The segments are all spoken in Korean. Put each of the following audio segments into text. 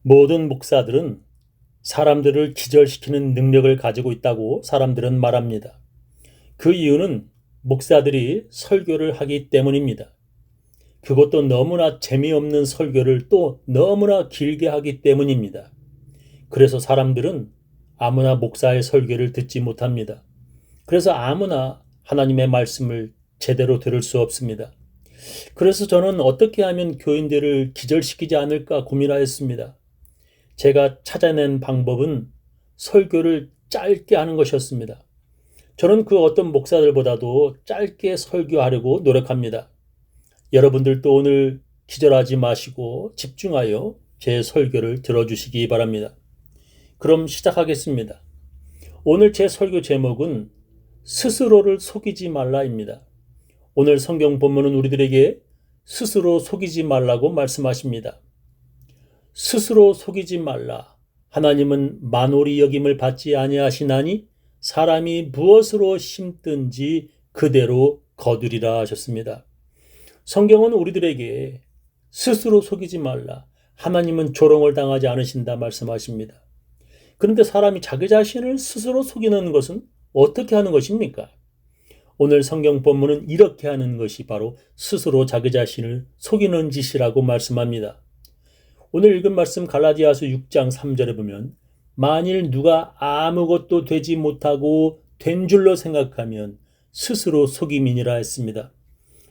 모든 목사들은 사람들을 기절시키는 능력을 가지고 있다고 사람들은 말합니다. 그 이유는 목사들이 설교를 하기 때문입니다. 그것도 너무나 재미없는 설교를 또 너무나 길게 하기 때문입니다. 그래서 사람들은 아무나 목사의 설교를 듣지 못합니다. 그래서 아무나 하나님의 말씀을 제대로 들을 수 없습니다. 그래서 저는 어떻게 하면 교인들을 기절시키지 않을까 고민하였습니다. 제가 찾아낸 방법은 설교를 짧게 하는 것이었습니다. 저는 그 어떤 목사들보다도 짧게 설교하려고 노력합니다. 여러분들도 오늘 기절하지 마시고 집중하여 제 설교를 들어주시기 바랍니다. 그럼 시작하겠습니다. 오늘 제 설교 제목은 스스로를 속이지 말라입니다. 오늘 성경 본문은 우리들에게 스스로 속이지 말라고 말씀하십니다. 스스로 속이지 말라. 하나님은 만홀히 여김을 받지 아니하시나니 사람이 무엇으로 심든지 그대로 거두리라 하셨습니다. 성경은 우리들에게 스스로 속이지 말라. 하나님은 조롱을 당하지 않으신다 말씀하십니다. 그런데 사람이 자기 자신을 스스로 속이는 것은 어떻게 하는 것입니까? 오늘 성경 본문은 이렇게 하는 것이 바로 스스로 자기 자신을 속이는 짓이라고 말씀합니다. 오늘 읽은 말씀 갈라디아서 6장 3절에 보면 만일 누가 아무것도 되지 못하고 된 줄로 생각하면 스스로 속임이니라 했습니다.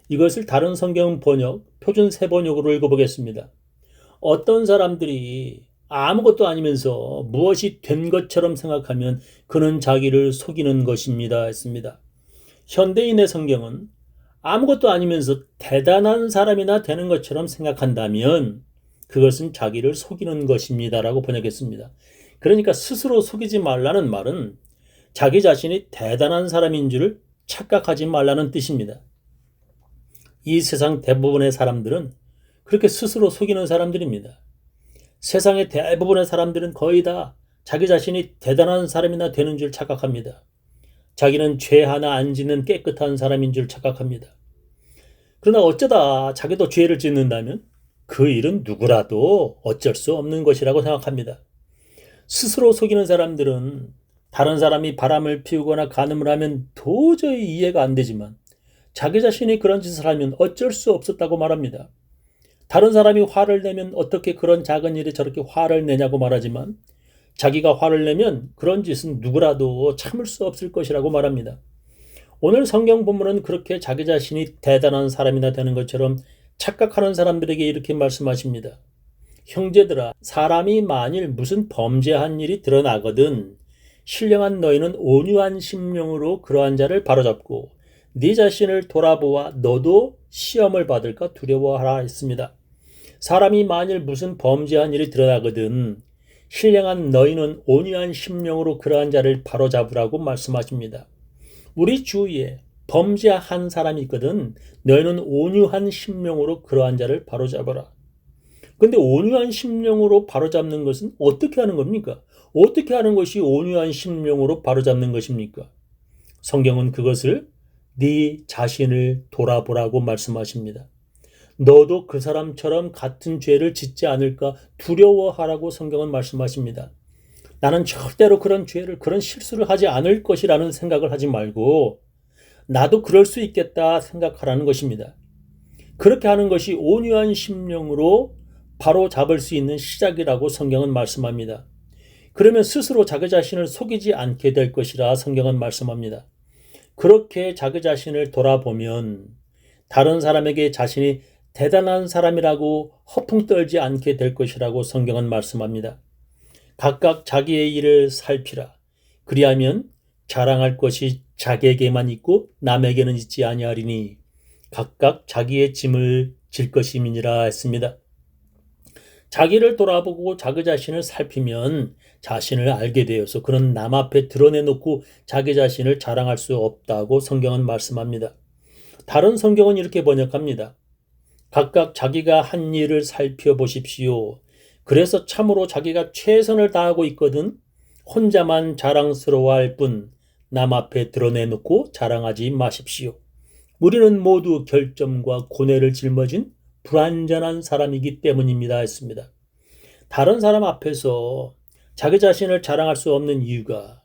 이것을 다른 성경 번역, 표준 세번역으로 읽어보겠습니다. 어떤 사람들이 아무것도 아니면서 무엇이 된 것처럼 생각하면 그는 자기를 속이는 것입니다 했습니다. 현대인의 성경은 아무것도 아니면서 대단한 사람이나 되는 것처럼 생각한다면 그것은 자기를 속이는 것입니다라고 번역했습니다. 그러니까 스스로 속이지 말라는 말은 자기 자신이 대단한 사람인 줄 착각하지 말라는 뜻입니다. 이 세상 대부분의 사람들은 그렇게 스스로 속이는 사람들입니다. 세상의 대부분의 사람들은 거의 다 자기 자신이 대단한 사람이나 되는 줄 착각합니다. 자기는 죄 하나 안 짓는 깨끗한 사람인 줄 착각합니다. 그러나 어쩌다 자기도 죄를 짓는다면 그 일은 누구라도 어쩔 수 없는 것이라고 생각합니다. 스스로 속이는 사람들은 다른 사람이 바람을 피우거나 간음을 하면 도저히 이해가 안 되지만 자기 자신이 그런 짓을 하면 어쩔 수 없었다고 말합니다. 다른 사람이 화를 내면 어떻게 그런 작은 일에 저렇게 화를 내냐고 말하지만 자기가 화를 내면 그런 짓은 누구라도 참을 수 없을 것이라고 말합니다. 오늘 성경 본문은 그렇게 자기 자신이 대단한 사람이나 되는 것처럼 착각하는 사람들에게 이렇게 말씀하십니다. 형제들아, 사람이 만일 무슨 범죄한 일이 드러나거든 신령한 너희는 온유한 심령으로 그러한 자를 바로잡고 네 자신을 돌아보아 너도 시험을 받을까 두려워하라 했습니다. 사람이 만일 무슨 범죄한 일이 드러나거든 신령한 너희는 온유한 심령으로 그러한 자를 바로잡으라고 말씀하십니다. 우리 주위에 범죄한 사람이 있거든 너희는 온유한 심령으로 그러한 자를 바로잡아라. 근데 온유한 심령으로 바로잡는 것은 어떻게 하는 겁니까? 어떻게 하는 것이 온유한 심령으로 바로잡는 것입니까? 성경은 그것을 네 자신을 돌아보라고 말씀하십니다. 너도 그 사람처럼 같은 죄를 짓지 않을까 두려워하라고 성경은 말씀하십니다. 나는 절대로 그런 죄를, 그런 실수를 하지 않을 것이라는 생각을 하지 말고 나도 그럴 수 있겠다 생각하라는 것입니다. 그렇게 하는 것이 온유한 심령으로 바로 잡을 수 있는 시작이라고 성경은 말씀합니다. 그러면 스스로 자기 자신을 속이지 않게 될 것이라 성경은 말씀합니다. 그렇게 자기 자신을 돌아보면 다른 사람에게 자신이 대단한 사람이라고 허풍 떨지 않게 될 것이라고 성경은 말씀합니다. 각각 자기의 일을 살피라. 그리하면 자랑할 것이 자기에게만 있고 남에게는 있지 아니하리니 각각 자기의 짐을 질 것임이니라 했습니다. 자기를 돌아보고 자기 자신을 살피면 자신을 알게 되어서 그는 남 앞에 드러내놓고 자기 자신을 자랑할 수 없다고 성경은 말씀합니다. 다른 성경은 이렇게 번역합니다. 각각 자기가 한 일을 살펴보십시오. 그래서 참으로 자기가 최선을 다하고 있거든 혼자만 자랑스러워할 뿐 남 앞에 드러내놓고 자랑하지 마십시오. 우리는 모두 결점과 고뇌를 짊어진 불완전한 사람이기 때문입니다 했습니다. 다른 사람 앞에서 자기 자신을 자랑할 수 없는 이유가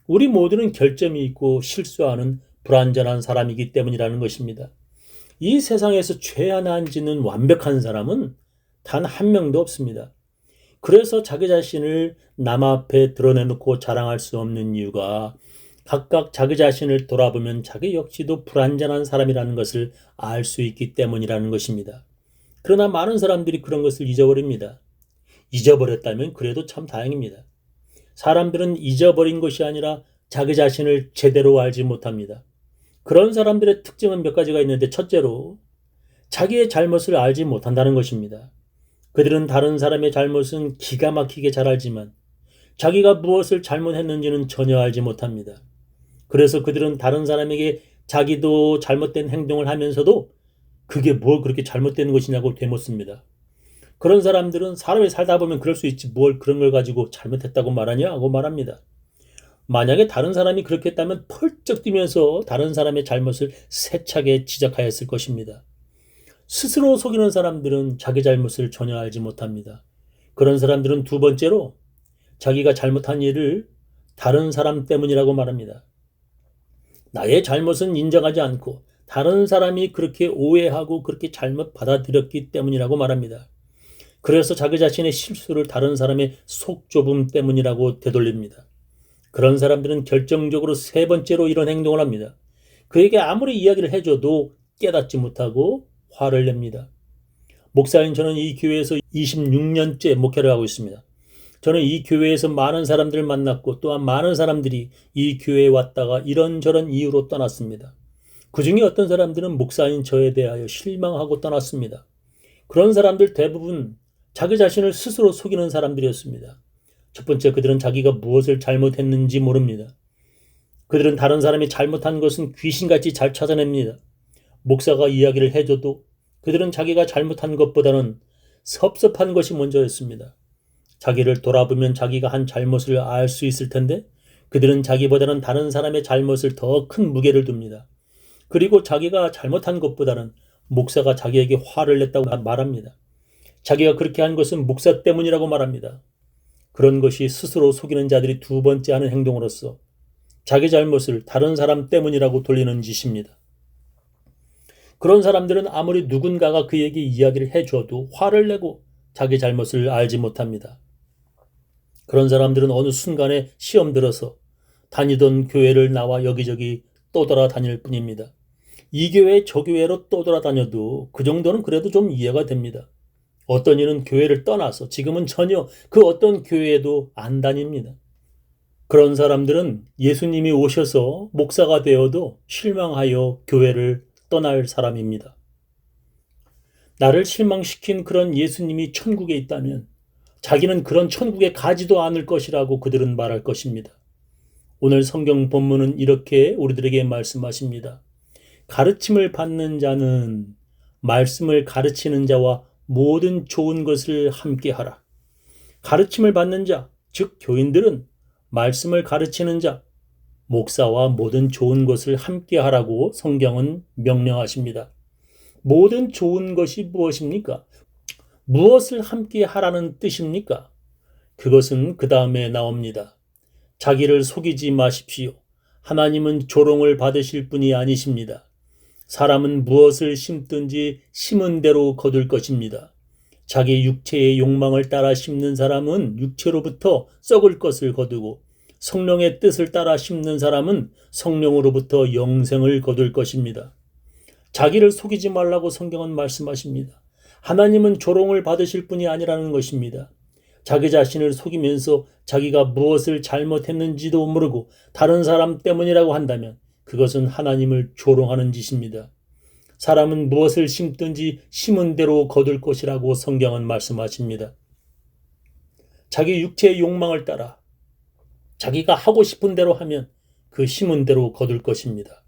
우리 모두는 결점이 있고 실수하는 불완전한 사람이기 때문이라는 것입니다. 이 세상에서 죄 하나 안 짓는 완벽한 사람은 단 한 명도 없습니다. 그래서 자기 자신을 남 앞에 드러내놓고 자랑할 수 없는 이유가 각각 자기 자신을 돌아보면 자기 역시도 불완전한 사람이라는 것을 알 수 있기 때문이라는 것입니다. 그러나 많은 사람들이 그런 것을 잊어버립니다. 잊어버렸다면 그래도 참 다행입니다. 사람들은 잊어버린 것이 아니라 자기 자신을 제대로 알지 못합니다. 그런 사람들의 특징은 몇 가지가 있는데, 첫째로 자기의 잘못을 알지 못한다는 것입니다. 그들은 다른 사람의 잘못은 기가 막히게 잘 알지만 자기가 무엇을 잘못했는지는 전혀 알지 못합니다. 그래서 그들은 다른 사람에게 자기도 잘못된 행동을 하면서도 그게 뭘 그렇게 잘못된 것이냐고 되묻습니다. 그런 사람들은 사람이 살다 보면 그럴 수 있지 뭘 그런 걸 가지고 잘못했다고 말하냐 하고 말합니다. 만약에 다른 사람이 그렇게 했다면 펄쩍 뛰면서 다른 사람의 잘못을 세차게 지적하였을 것입니다. 스스로 속이는 사람들은 자기 잘못을 전혀 알지 못합니다. 그런 사람들은 두 번째로 자기가 잘못한 일을 다른 사람 때문이라고 말합니다. 나의 잘못은 인정하지 않고 다른 사람이 그렇게 오해하고 그렇게 잘못 받아들였기 때문이라고 말합니다. 그래서 자기 자신의 실수를 다른 사람의 속 좁음 때문이라고 되돌립니다. 그런 사람들은 결정적으로 세 번째로 이런 행동을 합니다. 그에게 아무리 이야기를 해줘도 깨닫지 못하고 화를 냅니다. 목사인 저는 이 교회에서 26년째 목회를 하고 있습니다. 저는 이 교회에서 많은 사람들을 만났고 또한 많은 사람들이 이 교회에 왔다가 이런저런 이유로 떠났습니다. 그 중에 어떤 사람들은 목사인 저에 대하여 실망하고 떠났습니다. 그런 사람들 대부분 자기 자신을 스스로 속이는 사람들이었습니다. 첫 번째, 그들은 자기가 무엇을 잘못했는지 모릅니다. 그들은 다른 사람이 잘못한 것은 귀신같이 잘 찾아냅니다. 목사가 이야기를 해줘도 그들은 자기가 잘못한 것보다는 섭섭한 것이 먼저였습니다. 자기를 돌아보면 자기가 한 잘못을 알 수 있을 텐데 그들은 자기보다는 다른 사람의 잘못을 더 큰 무게를 둡니다. 그리고 자기가 잘못한 것보다는 목사가 자기에게 화를 냈다고 말합니다. 자기가 그렇게 한 것은 목사 때문이라고 말합니다. 그런 것이 스스로 속이는 자들이 두 번째 하는 행동으로서 자기 잘못을 다른 사람 때문이라고 돌리는 짓입니다. 그런 사람들은 아무리 누군가가 그에게 이야기를 해줘도 화를 내고 자기 잘못을 알지 못합니다. 그런 사람들은 어느 순간에 시험 들어서 다니던 교회를 나와 여기저기 떠돌아다닐 뿐입니다. 이 교회 저 교회로 떠돌아다녀도 그 정도는 그래도 좀 이해가 됩니다. 어떤 이는 교회를 떠나서 지금은 전혀 그 어떤 교회에도 안 다닙니다. 그런 사람들은 예수님이 오셔서 목사가 되어도 실망하여 교회를 떠날 사람입니다. 나를 실망시킨 그런 예수님이 천국에 있다면 자기는 그런 천국에 가지도 않을 것이라고 그들은 말할 것입니다. 오늘 성경 본문은 이렇게 우리들에게 말씀하십니다. 가르침을 받는 자는 말씀을 가르치는 자와 모든 좋은 것을 함께 하라. 가르침을 받는 자, 즉 교인들은 말씀을 가르치는 자, 목사와 모든 좋은 것을 함께 하라고 성경은 명령하십니다. 모든 좋은 것이 무엇입니까? 무엇을 함께 하라는 뜻입니까? 그것은 그 다음에 나옵니다. 자기를 속이지 마십시오. 하나님은 조롱을 받으실 분이 아니십니다. 사람은 무엇을 심든지 심은 대로 거둘 것입니다. 자기 육체의 욕망을 따라 심는 사람은 육체로부터 썩을 것을 거두고 성령의 뜻을 따라 심는 사람은 성령으로부터 영생을 거둘 것입니다. 자기를 속이지 말라고 성경은 말씀하십니다. 하나님은 조롱을 받으실 분이 아니라는 것입니다. 자기 자신을 속이면서 자기가 무엇을 잘못했는지도 모르고 다른 사람 때문이라고 한다면 그것은 하나님을 조롱하는 짓입니다. 사람은 무엇을 심든지 심은 대로 거둘 것이라고 성경은 말씀하십니다. 자기 육체의 욕망을 따라 자기가 하고 싶은 대로 하면 그 심은 대로 거둘 것입니다.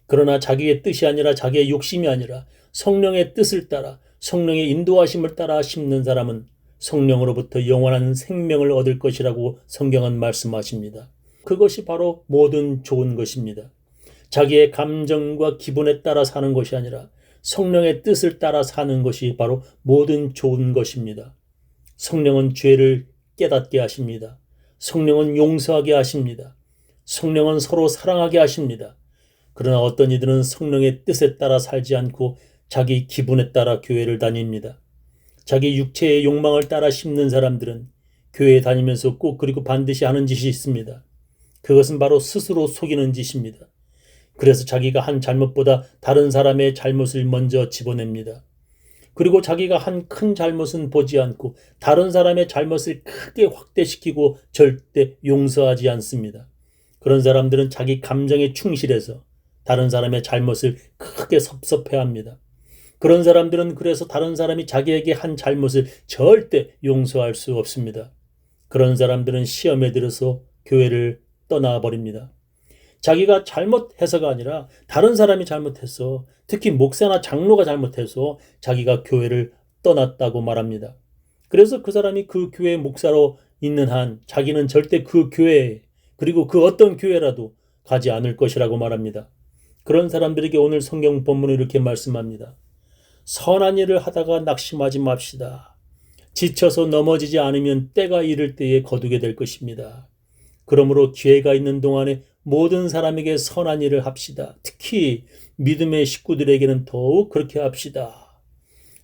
그러나 자기의 뜻이 아니라 자기의 욕심이 아니라 성령의 뜻을 따라 성령의 인도하심을 따라 심는 사람은 성령으로부터 영원한 생명을 얻을 것이라고 성경은 말씀하십니다. 그것이 바로 모든 좋은 것입니다. 자기의 감정과 기분에 따라 사는 것이 아니라 성령의 뜻을 따라 사는 것이 바로 모든 좋은 것입니다. 성령은 죄를 깨닫게 하십니다. 성령은 용서하게 하십니다. 성령은 서로 사랑하게 하십니다. 그러나 어떤 이들은 성령의 뜻에 따라 살지 않고 자기 기분에 따라 교회를 다닙니다. 자기 육체의 욕망을 따라 심는 사람들은 교회에 다니면서 꼭 그리고 반드시 하는 짓이 있습니다. 그것은 바로 스스로 속이는 짓입니다. 그래서 자기가 한 잘못보다 다른 사람의 잘못을 먼저 집어냅니다. 그리고 자기가 한 큰 잘못은 보지 않고 다른 사람의 잘못을 크게 확대시키고 절대 용서하지 않습니다. 그런 사람들은 자기 감정에 충실해서 다른 사람의 잘못을 크게 섭섭해합니다. 그런 사람들은 그래서 다른 사람이 자기에게 한 잘못을 절대 용서할 수 없습니다. 그런 사람들은 시험에 들어서 교회를 떠나버립니다. 자기가 잘못해서가 아니라 다른 사람이 잘못해서, 특히 목사나 장로가 잘못해서 자기가 교회를 떠났다고 말합니다. 그래서 그 사람이 그 교회 목사로 있는 한 자기는 절대 그 교회에, 그리고 그 어떤 교회라도 가지 않을 것이라고 말합니다. 그런 사람들에게 오늘 성경 본문은 이렇게 말씀합니다. 선한 일을 하다가 낙심하지 맙시다. 지쳐서 넘어지지 않으면 때가 이를 때에 거두게 될 것입니다. 그러므로 기회가 있는 동안에 모든 사람에게 선한 일을 합시다. 특히 믿음의 식구들에게는 더욱 그렇게 합시다.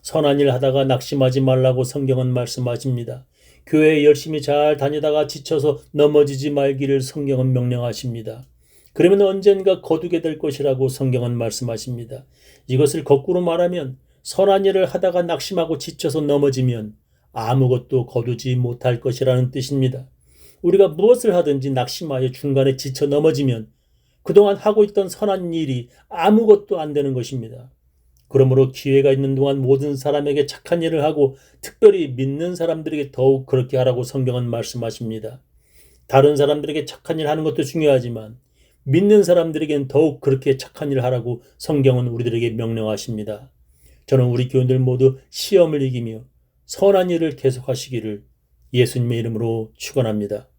선한 일 하다가 낙심하지 말라고 성경은 말씀하십니다. 교회에 열심히 잘 다니다가 지쳐서 넘어지지 말기를 성경은 명령하십니다. 그러면 언젠가 거두게 될 것이라고 성경은 말씀하십니다. 이것을 거꾸로 말하면 선한 일을 하다가 낙심하고 지쳐서 넘어지면 아무것도 거두지 못할 것이라는 뜻입니다. 우리가 무엇을 하든지 낙심하여 중간에 지쳐 넘어지면 그동안 하고 있던 선한 일이 아무것도 안 되는 것입니다. 그러므로 기회가 있는 동안 모든 사람에게 착한 일을 하고 특별히 믿는 사람들에게 더욱 그렇게 하라고 성경은 말씀하십니다. 다른 사람들에게 착한 일 하는 것도 중요하지만 믿는 사람들에겐 더욱 그렇게 착한 일을 하라고 성경은 우리들에게 명령하십니다. 저는 우리 교인들 모두 시험을 이기며 선한 일을 계속하시기를 예수님의 이름으로 축원합니다.